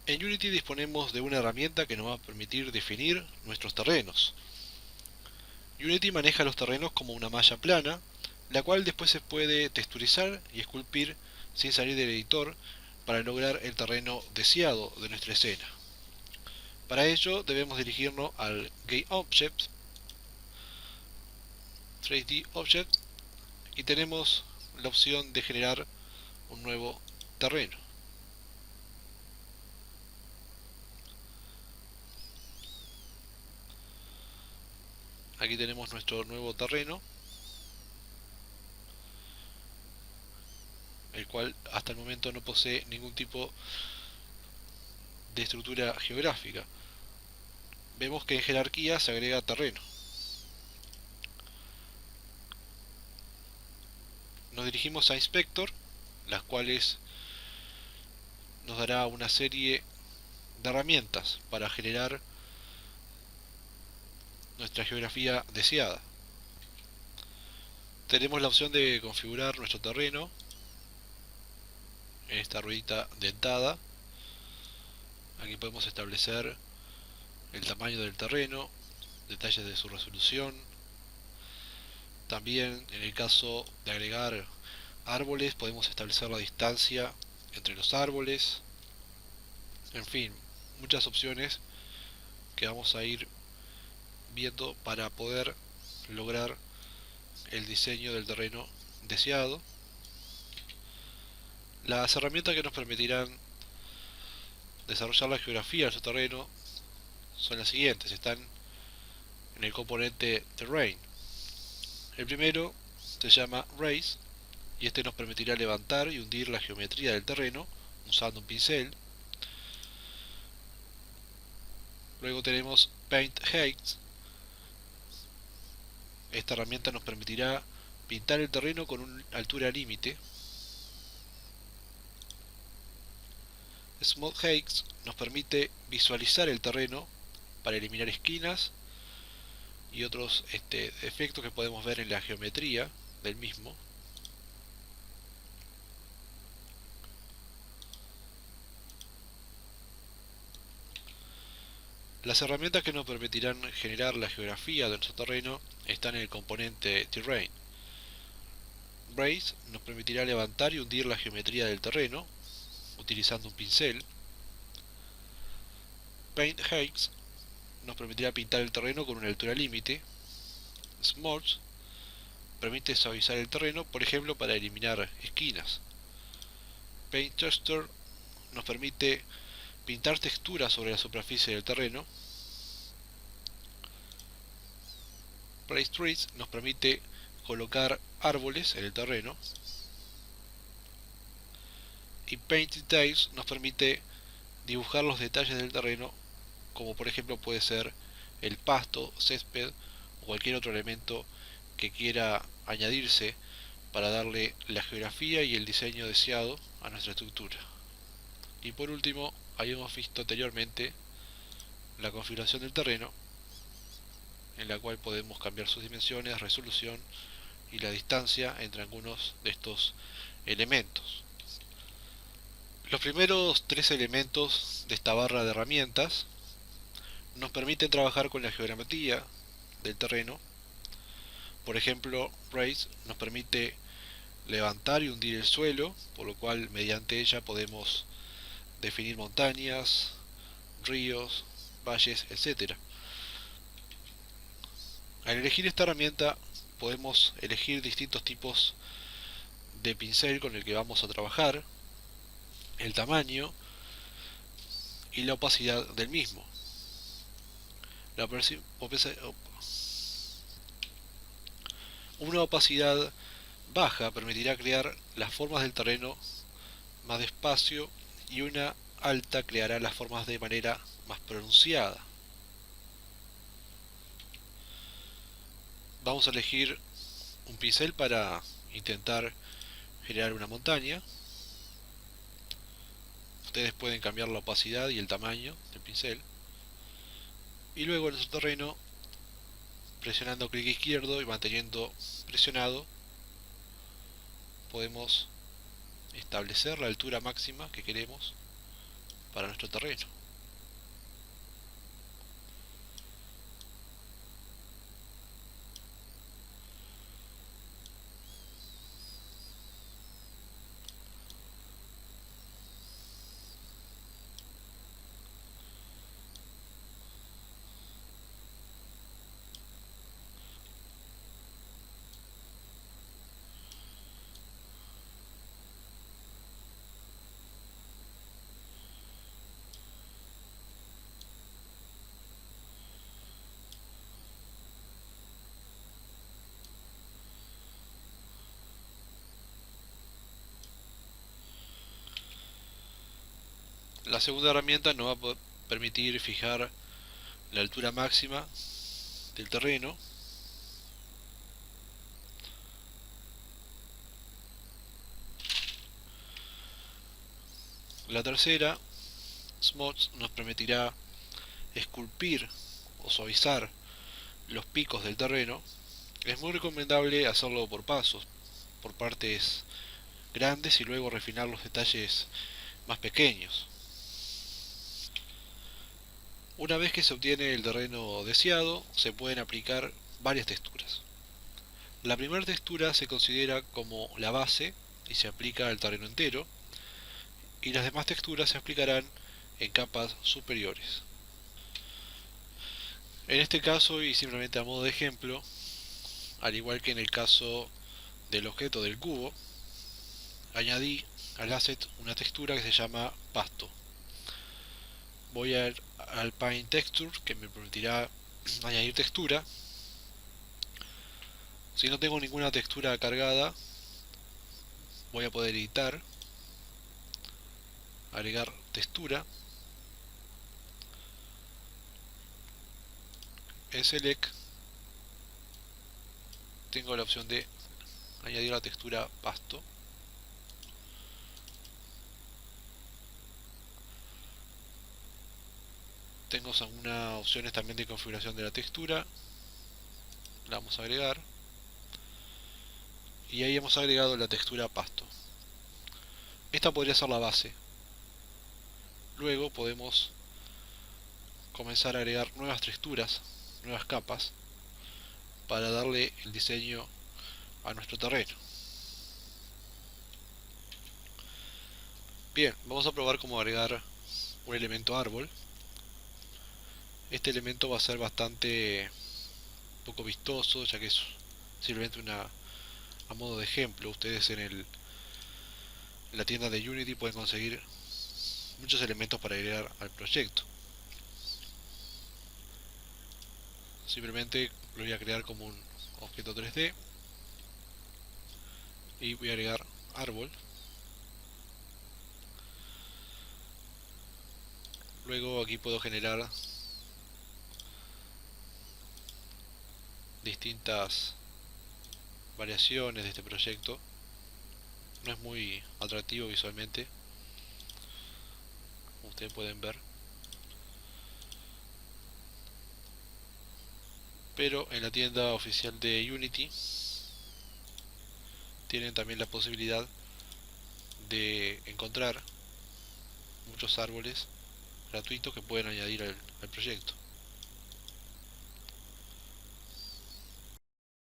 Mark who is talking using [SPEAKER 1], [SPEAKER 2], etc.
[SPEAKER 1] En Unity disponemos de una herramienta que nos va a permitir definir nuestros terrenos. Unity maneja los terrenos como una malla plana, la cual después se puede texturizar y esculpir sin salir del editor para lograr el terreno deseado de nuestra escena. Para ello debemos dirigirnos al GameObject, 3D Object, y tenemos la opción de generar un nuevo terreno. Aquí tenemos nuestro nuevo terreno, el cual hasta el momento no posee ningún tipo de estructura geográfica. Vemos que en jerarquía se agrega terreno. Nos dirigimos a Inspector, las cuales nos dará una serie de herramientas para generar nuestra geografía deseada. Tenemos la opción de configurar nuestro terreno en esta ruedita dentada. Aquí podemos establecer el tamaño del terreno, detalles de su resolución. También en el caso de agregar árboles podemos establecer la distancia entre los árboles. En fin, muchas opciones que vamos a ir viendo para poder lograr el diseño del terreno deseado. Las herramientas que nos permitirán desarrollar la geografía de su terreno son las siguientes, están en el componente Terrain. El primero se llama Raise y este nos permitirá levantar y hundir la geometría del terreno usando un pincel. Luego tenemos Paint Heights. Esta herramienta nos permitirá pintar el terreno con una altura límite. Smooth Heights nos permite visualizar el terreno para eliminar esquinas y otros efectos que podemos ver en la geometría del mismo. Las herramientas que nos permitirán generar la geografía de nuestro terreno están en el componente Terrain. Brace nos permitirá levantar y hundir la geometría del terreno utilizando un pincel. Paint Heights nos permitirá pintar el terreno con una altura límite. Smudge permite suavizar el terreno, por ejemplo para eliminar esquinas. Paint Texture nos permite pintar texturas sobre la superficie del terreno. Place Trees nos permite colocar árboles en el terreno. Y Paint Details nos permite dibujar los detalles del terreno, como por ejemplo puede ser el pasto, césped o cualquier otro elemento que quiera añadirse para darle la geografía y el diseño deseado a nuestra estructura. Y por último, habíamos visto anteriormente la configuración del terreno, en la cual podemos cambiar sus dimensiones, resolución y la distancia entre algunos de estos elementos. Los primeros tres elementos de esta barra de herramientas nos permiten trabajar con la geometría del terreno. Por ejemplo, Raise nos permite levantar y hundir el suelo, por lo cual mediante ella podemos definir montañas, ríos, valles, etc. Al elegir esta herramienta podemos elegir distintos tipos de pincel con el que vamos a trabajar, el tamaño y la opacidad del mismo. Una opacidad baja permitirá crear las formas del terreno más despacio y una alta creará las formas de manera más pronunciada. Vamos a elegir un pincel para intentar generar una montaña. Ustedes pueden cambiar la opacidad y el tamaño del pincel. Y luego en nuestro terreno, presionando clic izquierdo y manteniendo presionado, podemos establecer la altura máxima que queremos para nuestro terreno. La segunda herramienta nos va a permitir fijar la altura máxima del terreno. La tercera, Smots, nos permitirá esculpir o suavizar los picos del terreno. Es muy recomendable hacerlo por pasos, por partes grandes y luego refinar los detalles más pequeños. Una vez que se obtiene el terreno deseado, se pueden aplicar varias texturas. La primera textura se considera como la base y se aplica al terreno entero, y las demás texturas se aplicarán en capas superiores. En este caso, y simplemente a modo de ejemplo, al igual que en el caso del objeto del cubo, añadí al asset una textura que se llama pasto. Voy al Paint Texture, que me permitirá añadir textura. Si no tengo ninguna textura cargada, voy a poder editar, agregar textura. En Select tengo la opción de añadir la textura pasto. Tengo algunas opciones también de configuración de la textura. La vamos a agregar. Y ahí hemos agregado la textura pasto. Esta podría ser la base. Luego podemos comenzar a agregar nuevas texturas, nuevas capas, para darle el diseño a nuestro terreno. Bien, vamos a probar cómo agregar un elemento árbol. Este elemento va a ser bastante poco vistoso, ya que es simplemente a modo de ejemplo. Ustedes en la tienda de Unity pueden conseguir muchos elementos para agregar al proyecto. Simplemente lo voy a crear como un objeto 3D y voy a agregar árbol. Luego aquí puedo generar distintas variaciones de este proyecto. No es muy atractivo visualmente, como ustedes pueden ver, pero en la tienda oficial de Unity tienen también la posibilidad de encontrar muchos árboles gratuitos que pueden añadir al proyecto.